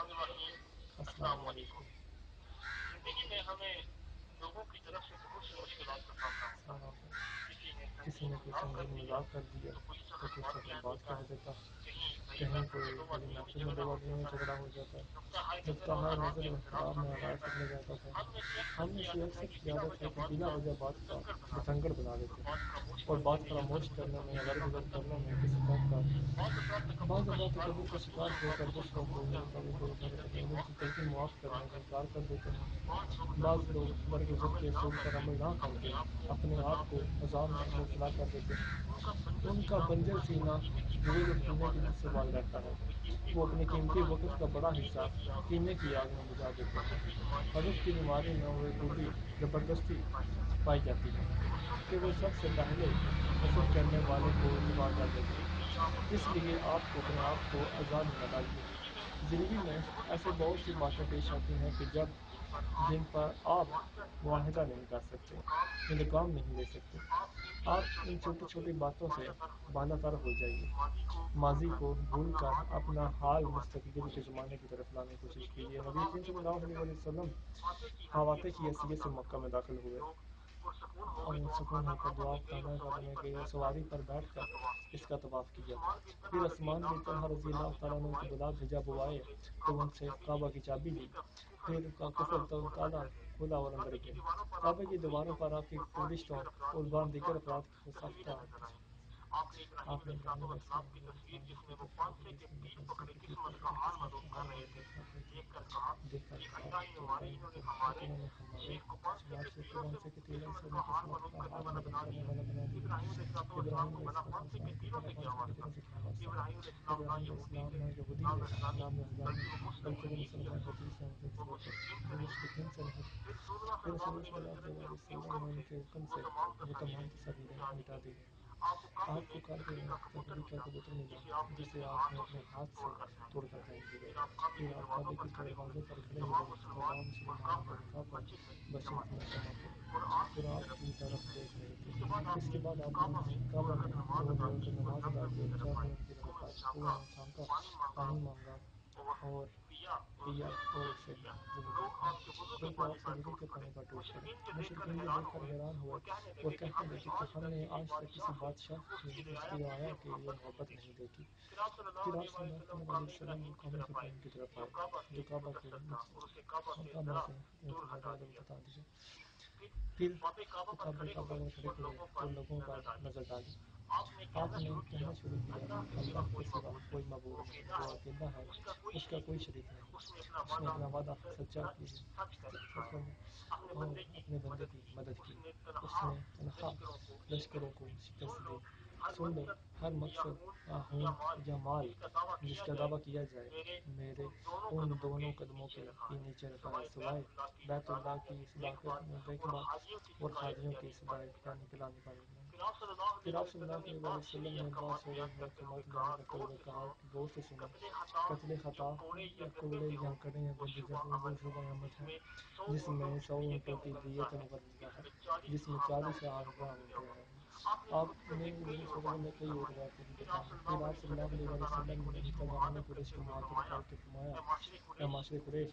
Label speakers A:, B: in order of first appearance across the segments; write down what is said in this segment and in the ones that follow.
A: السلام علیکم۔ کسی نے کوئی سنگین مذاق کر دیا تو کوئی چٹی بات کہہ دیتا ہے، کہیں کوئی بڑی محفل میں دو آدمیوں میں جھگڑا ہو جاتا ہے، نکتہ ہائے نظر و احترام میں آغاز کر لیا جاتا تھا۔ ہم میں سے اکثر کی عادت ہے کہ بلا وجہ بات کا بتنگڑ بنا دیتے ہیں اور بات فراموش کرنے میں یا درگزر کرنے میں کسی طرح کا بعض اوقات تکبر کا شکار ہو کر دوسروں کو غلطی معاف کرنے سے انکار کر دیتے ہیں۔ بعض لوگ درگزر کے اصول پر عمل نہ کر کے اپنے آپ کو عذاب میں مبتلا کر دیتے ہیں۔ ان کا بنجر سینہ بوجھ اور کینے کی جس سے باز رہتا ہے، وہ اپنے قیمتی وقت کا بڑا حصہ کینے کی آگ میں بجھا دیتے ہیں۔ حسد کی بیماری میں وہ خوبی زبردستی پائی جاتی ہے کہ وہ سب سے پہلے حسد کرنے والے کو تباہ کر دیتے ہیں۔ اس لیے آپ کو اپنے آپ کو عذاب میں نہ ڈالیے۔ زندگی میں ایسے بہت سی باتیں پیش آتی ہیں کہ جن پر آپ معاہدہ نہیں کر سکتے، انتقام نہیں لے سکتے۔ آپ ان چھوٹی چھوٹی باتوں سے بالا تر ہو جائیے۔ ماضی کو بھول کر اپنا حال مستقبل کے زمانے کی طرف لانے کی کوشش کیجیے۔ نبی کریم صلی اللہ علیہ وسلم حواتے کی حیثیت سے مکہ میں داخل ہوئے اور سکون ہو کر دعا خانہ کعبہ میں گئے اور سواری پر بیٹھ کر اس کا طواف کیا۔ پھر عثمان بن طلحہ رضی اللہ تعالیٰ عنہ کو بلا بھیجا، وہ آئے تو ان سے کعبہ کی چابی لی، پھر کا قفل تالا کھولا اور اندر گئے۔ کعبہ کی دیواروں پر آپ کی فرشتوں اور بعض دیگر افراد کو ساختہ آپ نے ابراہیم علیہ السلام کو دیکھ کر کہا تو بھائی لیکن انہیں ہمارے شمار سے قرآن سے کتیرا سے ان قسمت کا حال بدل کرنے والا بنا دیا۔ ابراہیم علیہ السلام کی طرف آج کی طرف سے کیا واسطہ ہے؟ ابراہیم علیہ السلام نہ یہودی تھے نہ نصرانی، بلکہ وہ مسلمان حدیث ہیں جو مشرکین سے نہیں تھے۔ پھر رسول اللہ صلی اللہ علیہ وسلم نے ان کے حکم سے وہ تمام تصاویریں مٹا دی۔ آپ کو کعبے میں تکری کا کبوتر ملا جسے آپ نے اپنے ہاتھ سے توڑ کر پھینک دیا۔ پھر آپ کعبے کے دروازے پر کھڑے ہوئے تمام مسلمانوں کے نکاح پر بشرط محترمہ کو قرآن کی طرف دیکھ رہے تھے۔ اس کے بعد آپ نے کعبہ میں دوڑ دوڑ کر نماز ادا کی اور 4 منٹ کی لگاتار کنواں چھانکا، پانی مانگا اور پیا اور اسے زندگی بلکہ آپ سے وضو کے پانی پر ٹوٹ پڑے۔ مشرکین یہ دیکھ کر حیران ہوئے اور کہنے لگے کہ ہم نے آج تک کسی بادشاہ کی اس کی رعایا کے لیے محبت نہیں دیکھی۔ پھر آپ صلی اللہ علیہ وسلم قومی خاتون کی طرف آئے جو کعبہ سے زیادہ بتا دیا۔ پھر کعبہ میں کھڑے ہوئے اور لوگوں پر نظر ڈالی۔ آپ نے کہنا شروع کیا، اللہ کے سوا کوئی معبود نہیں، وہ اکیلا ہے، اس کا کوئی شریک نہیں۔ اس نے اپنا وعدہ سچا کیا اور اپنے بندے کی مدد کی۔ اس نے تنہا لشکروں کو شکست دی۔ سن لو، ہر مقصد ہوں یا مال جس کا دعویٰ کیا جائے میرے ان دونوں قدموں کے ہی نیچے رکھا ہے، سوائے بیت اللہ کی صداقت دیکھبھال اور حاجیوں کی صداقت نکلانے پانی۔ پھر آپ صلی اللہ علیہ وسلم نے بات چھوڑے ہوئے جماعت بیان کرتے ہوئے کہا کہ غور سے سنو، قتل خطا یا کوڑے یا کڑے یا گندی وہ شعبہ نعمت ہے جس میں 100 اونٹوں کی دیت مقررہ ہے، جس میں 40 اعضاء ہوتے ہیں۔ آپ نے اس شعبے میں کئی اور باتیں بھی بتائیں۔ پھر آپ صلی اللہ علیہ وسلم نے ترجمان قریش کو مخاطب کر کے فرمایا، اے معاشر قریش،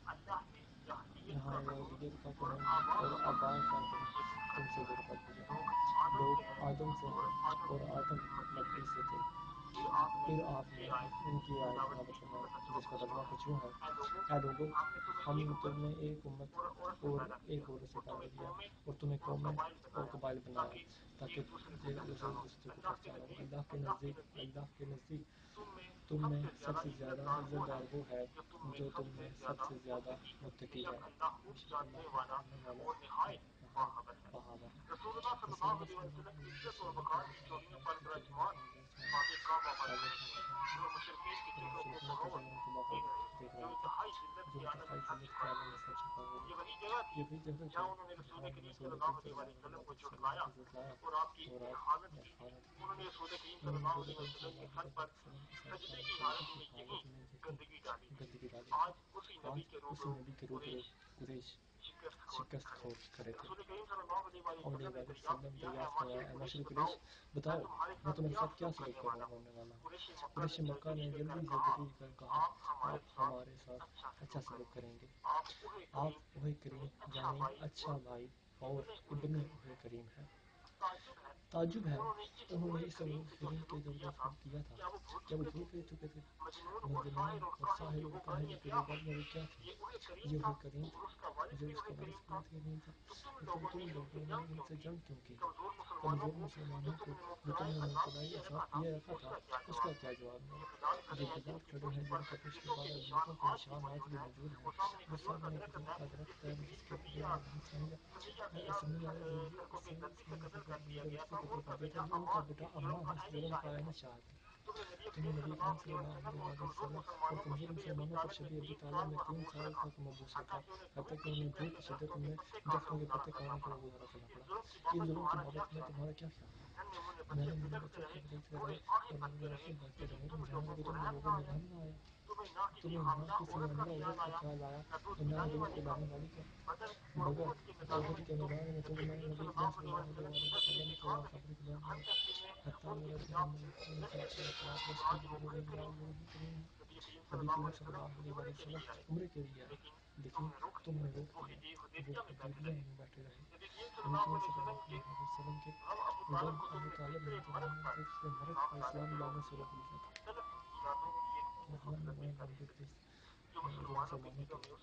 A: یہاں یہودیت کا فنون اور آباء کا تم سے دور کر دیا۔ لوگ آدم سے ہیں اور آدم مٹی سے تھے۔ پھر آپ نے ان کی آیت تلاوت فرمائی جس کا ترجمہ کچھ یوں ہے، اے لوگو، ہم نے تمہیں ایک امت اور ایک عورت سے پیدا کیا اور تمہیں قومیں اور قبائل بنایا تاکہ دوسرے کو پہچانو۔ اللہ کے نزدیک تم میں سب سے زیادہ عزت دار وہ ہے جو تم میں سب سے زیادہ متقی ہے۔ بشک اللہ ماننے والا نہایت بہادر ہے۔ رسول اللہ صلی اللہ علیہ وسلم کو باہر دیکھ رہے تھے جو انتہائی ذلت کے عالم میں سر جھکائے ہوئے تھے۔ یہ وہی جگہ تھی جہاں انہیں رسول کریم صلی اللہ علیہ وسلم کو جھٹلایا اور آپ یہ حالت تھی۔ انہوں نے رسول کریم صلی اللہ علیہ وسلم کے سر پر سجدے کی حالت میں ہی گندگی ڈالی۔ آج اسی نبی کے روبرو قریش شکست کھڑے تھے۔ اور نبی علیہ وسلم دریافت فرمایا، اے معاشر قریش، بتاؤ میں تمہارے ساتھ کیا سلوک کرنے والا ہوں؟ قریش مکہ نے جلدی سے بدل کر کہا، آپ ہمارے ساتھ اچھا سلوک کریں گے۔ آپ اوہے کریم یعنی اچھا بھائی اور ابن اوہے کریم ہیں۔ تعجب ہے انہوں نے اس ابو کریم کے جب جھوٹ کیا تھا، کیا وہ جھوٹ کہہ چکے تھے؟ مردمان اور ساحر و کاہر کے رویے میں وہ کیا تھے؟ یہ اوہے کریم تھے جو اس کا وارث کوئی تھے نہیں تھا، تو پھر تم لوگوں نے ان سے جنگ کیوں کی؟ کمزور مسلمانوں کو جو تم نے مبتلائی کے ساتھ کیے رکھا تھا، اس کا کیا جواب دیا؟ جو بزرگ کھڑے ہیں جن کے پشت پارے بزرگوں کے نشان آج بھی موجود ہیں، وہ سامنے ایک بزرگ کا درخت ہے جس کے پتے اسمیہ میرے رشتے کے دو بیٹے تھے، ان کا بیٹا عمران اس ظلم کا عین شاہد ہے۔ تم نے نبی کریم صلی اللہ علیہ وسلم اور کمزور مسلمانوں پر شبی ابی طالب میں 3 سال تک مبوس رکھا، حتیٰ کہ انہیں بھوک کی شدت میں درختوں کے پتے کھانے کے بعد گزارا کرنا پڑا۔ اس ظلم کی بابت میں تمہارا کیا خیال ہے؟ میں نے منہ بچوں کی بدلتے رہے اور میرے رسول بھرتے رہے، جہاں تک تم لوگوں میں رحم نہ آیا۔ تمہیں نہ کسی امرہ عورت کا خیال آیا اور نہ دل کی لانے والی کا، مگر عہد کے میدان میں تم نے نبی کریم صلی اللہ علیہ وسلم کو باخبر کیا، حتیٰ میرا دل میں خون سے اطراف لشکر کی طرح لگ گیا۔ یہ وہی کریم ہے۔ نبی کریم صلی اللہ علیہ وسلم عمرے کے لیے آئے، لیکن تم نے روک دیا، وہ حدیبیہ میں بیٹھے رہے۔ نبی کریم صلی اللہ علیہ وسلم کے جب ابو طالب نے جنازے سے مرد کا اسلام لانے سے روک دیا تھا، کیا حال میں لمبے دس جو مسلمانوں کے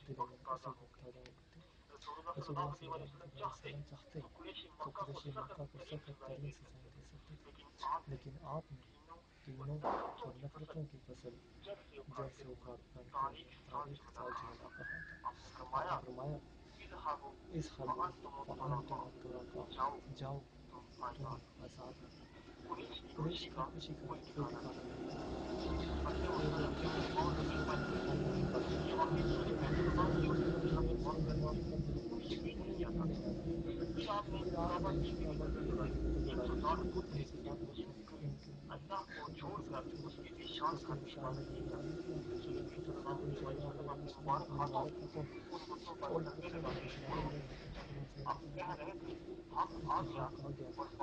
A: دلوں میں کیسے پیدا ہو گئے تھے؟ رسول اللہ صلی اللہ علیہ وسلم چاہتے تو قریش مکہ کو سخت ترین سزائیں دے سکتے تھے، لیکن آپ نے کینوں اور نفرتوں کی فصل جڑ سے اکھاڑ کر تاریخ ساز ہونا کہا تھا۔ آپ نے فرمایا، اذهبوا فانتم الطلقاء، جاؤ تم آزاد ہو۔ قریش کی خوشی کا کوئی ٹھکانا نہیں تھا۔ وہ جب جنگ سے واپس لوٹے تو انہیں معلوم ہوا کہ نبی کریم صلی اللہ علیہ وسلم نے معافی کر دی، انہیں یقین نہیں آیا۔ پھر آپ نے کعبہ کی دیواریں بلائیں، ان سے فاطمہ کو ان کے خطبہ سے پوچھا، اس کی نشانی بھی معلوم کیا تو وہ حضرت محمد صلی اللہ علیہ وسلم اپنے مبارک ہاتھوں اور پتھروں پر اشارہ لے جاتے ہیں اور ان سے حق آ گیا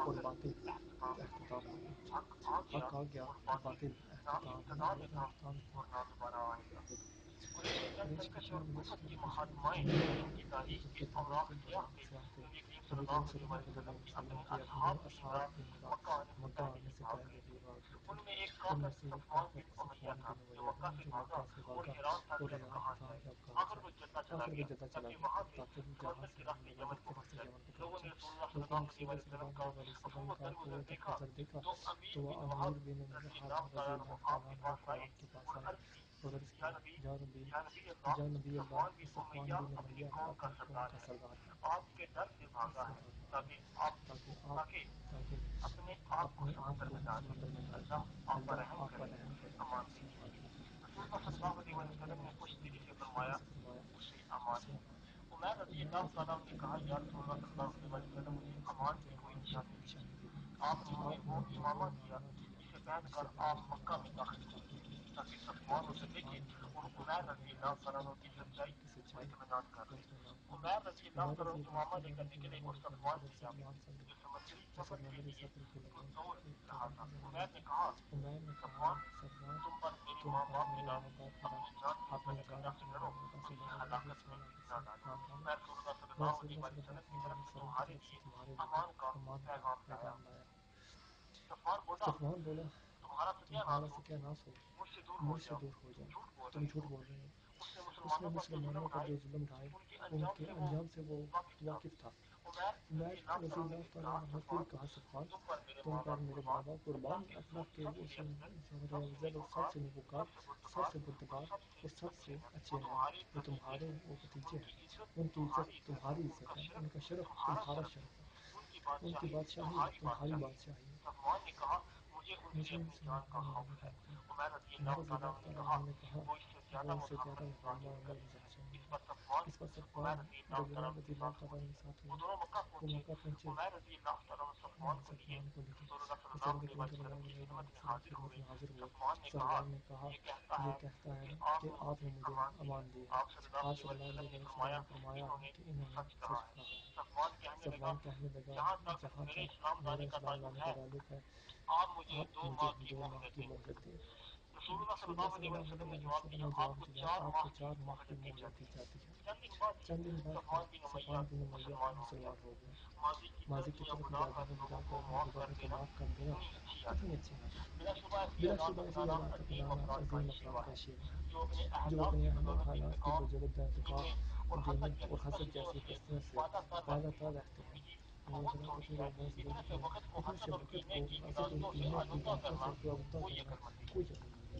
A: اور باطل اختتام نہ ہوگا، حق آ گیا اور باطل اختتام نہ ہوگا۔ قریش کے چند لشکر جب کہ تاریخ کے دوران سیاح تھے، نبی کریم صلی اللہ علیہ وسلم کے اپنے اصحاب بھی مکہ آنے سے پہلے ہی بھاگ گئے تھے۔ ان میں سے ایک کافر صفوان بن امیہ جو مکہ سے بھاگا اور یاب کہا جائے، آخر وہ جدہ چلا گیا تاکہ جہاں سے آنے والی طرف سے یمن کو پہنچے۔ جب کہ رسول صلی اللہ علیہ وسلم کا قوت نظر دیکھا تو وہ امیر بن ملحان رضی اللہ تعالیٰ عنہ کو آپ کے پاس آئے اور عرض کیا، یا نبی اللہ، صفوان بن امیہ اپنی قوم کا سردار ہے، تاکہ اپنے آپ کو سمندر میں ڈال دے، اللہ آپ پر رحم کرے۔ اسے امان کیجیے۔ رسول اللہ صلی اللہ علیہ وسلم نے اشارے سے فرمایا، اسے امان۔ عمر نے فرمایا کہ میں نے نبی کریم صلی اللہ علیہ وسلم کے امان کی ایک نشانی دیکھی۔ آپ نے انہیں وہ نامہ دیا جسے پڑھنے کے بعد آپ نے داخل کیا تاکہ صفوان بن محرز نبی علیہ السلام کی کی سچائی کا اطمینان پائے۔ عمر رضی اللہ تعالیٰ عنہ کی مہربانی کا مطلب سلمان جو سمندری سطح کی لہر کے درمیان تھے۔ عمیر نے کہا، سردار، تم پر میرے ماں باپ کی رات اپنی جان اپنے ماں باپ سے بڑے بڑے سوالات سے جان ڈالو۔ میں رسول اللہ صلی اللہ علیہ وسلم کی طرف سے تمہارے لیے امان کا پیغام لایا ہوں۔ صفوان بولا، تمہارا ستیہ ناش ہو، مجھ سے دور ہو جاؤ، تم جھوٹ بول رہے ہو۔ اس نے مسلمانوں پر جو ظلم ڈھائے ان کے انجام سے وہ واقف تھا۔ عمیر رضی اللہ تعالیٰ عنہ نے پھر کہا، صفوان، تم پر میرے بابا قربان، اللہ کے اصول سب سے نیکوکار، سب سے بردبار اور سب سے اچھے ہیں وہ تمہارے وہ بھتیجے ہیں، ان کی عزت تمہاری عزت ہے، ان کا شرف تمہارا شرف ہے، ان کی بادشاہی تمہاری بادشاہی ہے۔ مجھے ان سے ملنے والے ہوتے ہیں۔ عمر رضی اللہ تعالیٰ عنہ نے کہا، وہ اس سے زیادہ مہربان عمر بن زحشن اس پر صفوان رضی اللہ تعالیٰ کے ساتھ ہوئے. وہ مکہ پہنچے, صفوان کو لکھے, رسول کریم صلی اللہ علیہ وسلم کی خدمت میں حاضر ہوئے. صفوان نے کہا, یہ کہتا ہے کہ آپ نے مجھے امان دی ہے. آپ صلی اللہ علیہ وسلم نے فرمایا کہ انہوں نے سچ کہا ہے. صفوان کہنے لگا, جہاں تک میرا اسلام لانے کا تعلق ہے, آپ مجھے 2 ماہ کی مہلت دیں. رسول اللہ صلی اللہ علیہ وسلم نے جواب دیا, آپ کو 4 ماہ کی مہلت دی جاتی ہے. چند دن بعد صفوان بن امیہ مسلمان ہو گیا. ماضی کی طرف یادیں بجا کر اپنے گناہوں کو معاف کر دینا کتنی اچھی بات ہے. بلا شبہ ایسی یادوں تک لانا عظیم افراد کا شیوا ہے, جو اپنے اہل خیالات کی بجرد اعتقاد دینے اور حسد جیسی پستیوں سے بالا رہتے ہیں. اپنی رومانس لیکن سے وقت کو اصل انتینے کی باتوں سے رابطہ کرنا کوئی ضروری نہیں ہے.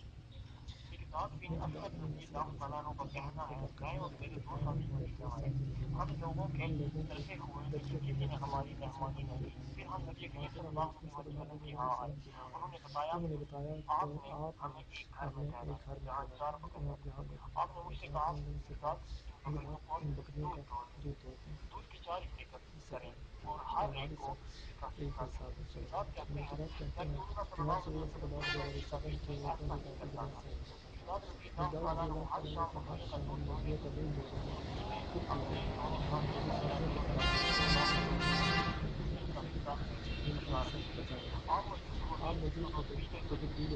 A: مقدار میں نسل انسان کی کہانی کو کرنے کا کردار اہمیت اور سختی نہیں ہے. ہم لوگوں کو درجہ دینے کی ضرورت اس میں ہماری اہمیت نہیں ہے. حاضرہ نبی صلی اللہ علیہ وسلم کی ماں ہے. انہوں نے بتایا کہ آپ نے ہمیں ایک گھر میں بلایا اور یہاں نہیں آیا, اور جب آپ نے ان سے کہا, یہ بات ان بکریوں کا دودھ توڑنے سے پہلے اور ہر ایک کے ساتھ چڑھا. مقداد کہتے ہیں کہ میں رسول اللہ صلی اللہ علیہ وسلم کے اونٹوں کی تعقیب میں سیر کرتا تھا. مقداد رضی اللہ تعالیٰ نے کہا, شام میں یہ طویل دوڑیں پھر ٹوٹیں گے, وہاں میری سبزوں کی میری طرف سے بچا رہے. آپ موجود ہوتے تو پھر پی لیتے,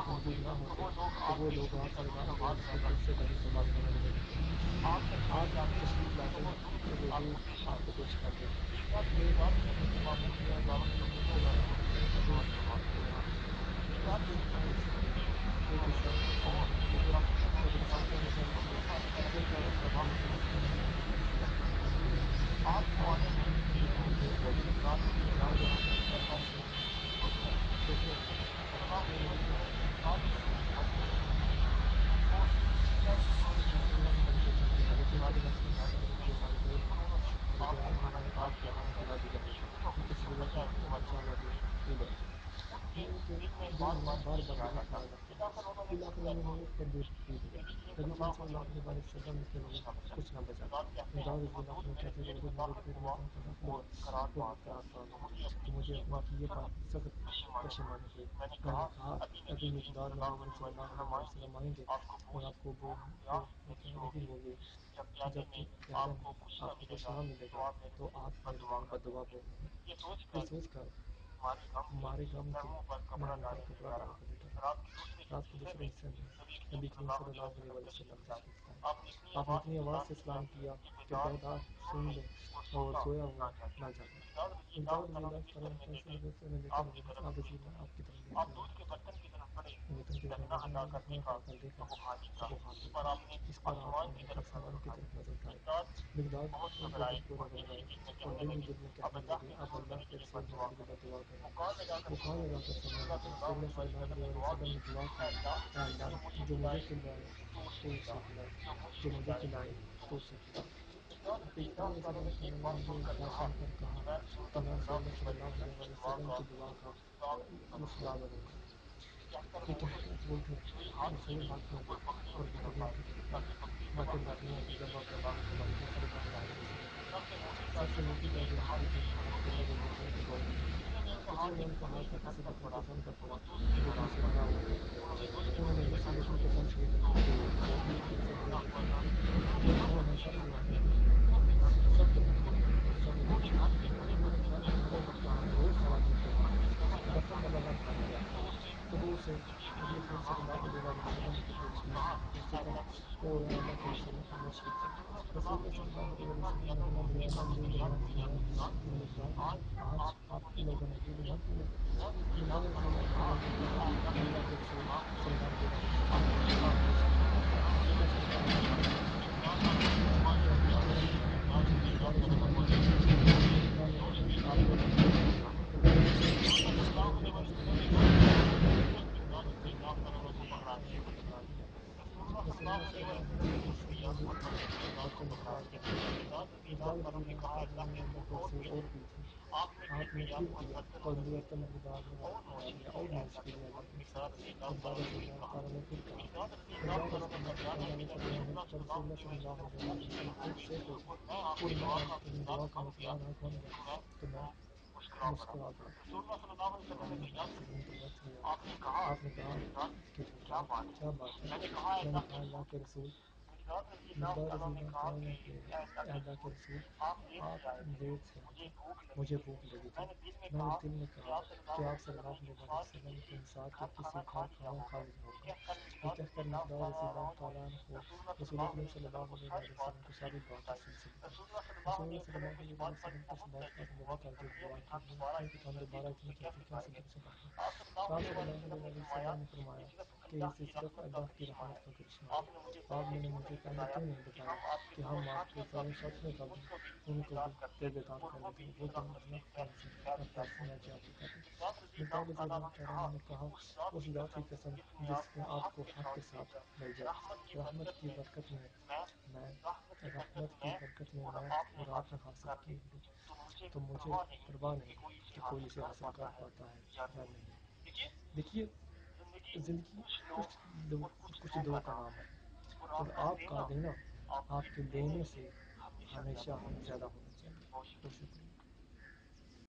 A: موجود نہ ہوتے تو وہ لوگ آپ صلی اللہ علیہ وسلم سے کہیں سوال کرنے لگے ہوتے. آپ تشریف لاتے تو وہ دودھ آپ کو پیش کرتے. یہ ایک حصہ جب رسالت نظر کیا تو آپ کو وہاں بلا دیا ہوگا, کیونکہ ضرورت پہنچانا بھی لے آئے. یہ کہ دل میں بار بار یہی خیال رکھتے ہیں. پھر آخر انہوں نے اٹھ کر دودھ پی لیا. نبی کریم صلی اللہ علیہ وسلم کے لیے کچھ نہ بچا. مقداد رضی اللہ عنہ کہتے ہیں کہ جب میرے پیٹ میں دم کا داخل ہوا اور میں قرار پا گیا تو مجھے اپنے کیے پر سخت پشیمانی ہوئی. میں نے کہا, ابھی مقداد نبی کریم صلی اللہ علیہ وسلم آئیں گے اور آپ کو نہیں ہوگی. جب کہ آپ کو کچھ نہ ملے گا تو آپ میرے لیے بددعا بولیں گے. یہ سوچ کر ہمارے غم کے میں منہ پر کپڑا ڈال کر لیٹا. رات کے دوسرے حصے میں نبی کریم صلی اللہ علیہ وسلم تشریف لائے. آپ نے اتنی آواز سے سلام کیا کہ بیدار سن لے اور سویا ہوا نہ جاگے. مقداد رضی اللہ تعالیٰ فیصلے میں لیٹے ہوئے, آپ وزیر نے آپ کی طرف دیکھا, برتن کی طرف اٹھا کر دیکھا تو وہ خالی تھا. اس پر آپ نے اپنے سامان کی طرف نظر اٹھائی. مقداد بہت برا بن گئے اور دل ہی دل میں کہنے لگے, اب اللہ کے رسول نے میری بد دعا کر دی. وہ کہاں لگا کر سونے لگے. رسول اللہ صلی اللہ علیہ وسلم نے دعا کی, اے اللہ جو مجھے کھلائے تو اسے کھلا, جو مجھے کھلائے تو اسے کھلا. مقداد رضی اللہ تعالیٰ نے یہ بات سن کر کہا کہ میں رسول اللہ صلی اللہ علیہ وسلم کی دعا کا مصداق بنوں گا. یہ کہہ کر وہ اٹھے, ہاتھ دھو گئے اور بکریوں کی تاکہ بکریاں ذبح کر دیں. نبی کریم صلی اللہ علیہ وسلم نے سب سے موٹی تعظیم کی کہ ہاتھ دھو کر ان بکریوں کو گوشت دیا. بکریوں نے ان کا ہاتھ کسی بکری کے تن پر پڑا تو وہ دل سے بھرا ہوا ہو گیا. انہوں نے دوسری بکری کا تن چھو کر وہ بھی عرض کیا, یہ کون ہے؟ سب گواہ ہیں. سب گواہ ہیں. سب نے پوچھا, انہوں نے کہا, اے کپتان, بہت سارا دودھ بہا ہے, برتن کا بگا بھر گیا ہے. تو وہ اسے نبی کریم صلی اللہ علیہ وسلم کی تشریف سے کہا, اور اللہ کے رسول نے خاموشی کی. رسول اللہ صلی اللہ علیہ وسلم نے الحمد للہ فرمایا کہ مقداد, آج آپ لوگوں نے دودھ نہ پیا. مقداد رضی اللہ تعالیٰ نے کہا, اللہ کے رسول صلی اللہ علیہ وسلم نے خاموشی کی. رسول اللہ صلی اللہ علیہ مقداد رضی اللہ تعالیٰ نے کہا, آپ لوگوں نے دودھ پیا. مقداد رضی اللہ صلی اللہ رسول اللہ صلی اللہ علیہ وسلم نے دودھ پیا, برتن مقداد کو دے دیے. مقداد رضی اللہ تعالیٰ نے اللہ کے رسول اور پی تھی. آپ نے پھر پیا اور برتن مقداد نے اٹھا لیا اور نوش کیا اللہ کے رسول. مقداد رضی اللہ تعالیٰ نے پھر کہا, مقداد رضی اللہ تعالیٰ نے فرمایا جب رسول اللہ صلی اللہ علیہ وسلم خود سے پوچھا کہ میں آپ کے لیے دعا کا مسلمان بن گیا تو میں مسکرا دیا اور میں زمین پر بیٹھ گیا۔ آپ نے کہا کہ کیا بات ہے؟ میں نے کہا اللہ کے رسول، مقدار رضی اللہ تعالیٰ کہ اے اللہ کے رسول آپ لیٹ تھے، مجھے بھوک لگی تھی، میں نے دل میں کہا کہ آپ صلی اللہ علیہ وسلم کے ساتھ کے کسی گھر کھانا کھا لیا ہوگا۔ یہ کہہ کر مقدار رضی اللہ تعالیٰ عنہ کو رسول کریم صلی اللہ علیہ وسلم کی ساری باتیں سن گئی۔ رسول اللہ صلی اللہ علیہ وسلم کو اس بات کا اندازہ تعجب ہوا کہ بھوک کی پتنگ دوبارہ اتنی جلدی کیسے دل سے بھر گئی۔ آپ صلی اللہ علیہ وسلم نے فرمایا کہ یہ صرف اللہ کی رحمت کا کرشمہ ہے۔ آپ نے مجھے پہلے کیوں نہیں بتایا کہ ہم آپ کو ذرا سچ میں کبھی ان کو بھی بیدار کر لیتے، وہ دن نہ کرتے میں جاگتا تھا۔ مقدار رضی اللہ تعالیٰ نے کہا اس ذات کی قسم جس نے آپ کو حق کے ساتھ بھیجا، رحمت کی برکت میں رات حاصل کی ہوئی تو مجھے پرواہ نہیں کہ کوئی اسے حاصل کر پاتا ہے یا نہیں۔ دیکھیے زندگی کچھ دو کا نام ہے، اور آپ کا دینا آپ کے لینے سے ہمیشہ زیادہ ہونا چاہیے۔ بہت شکریہ۔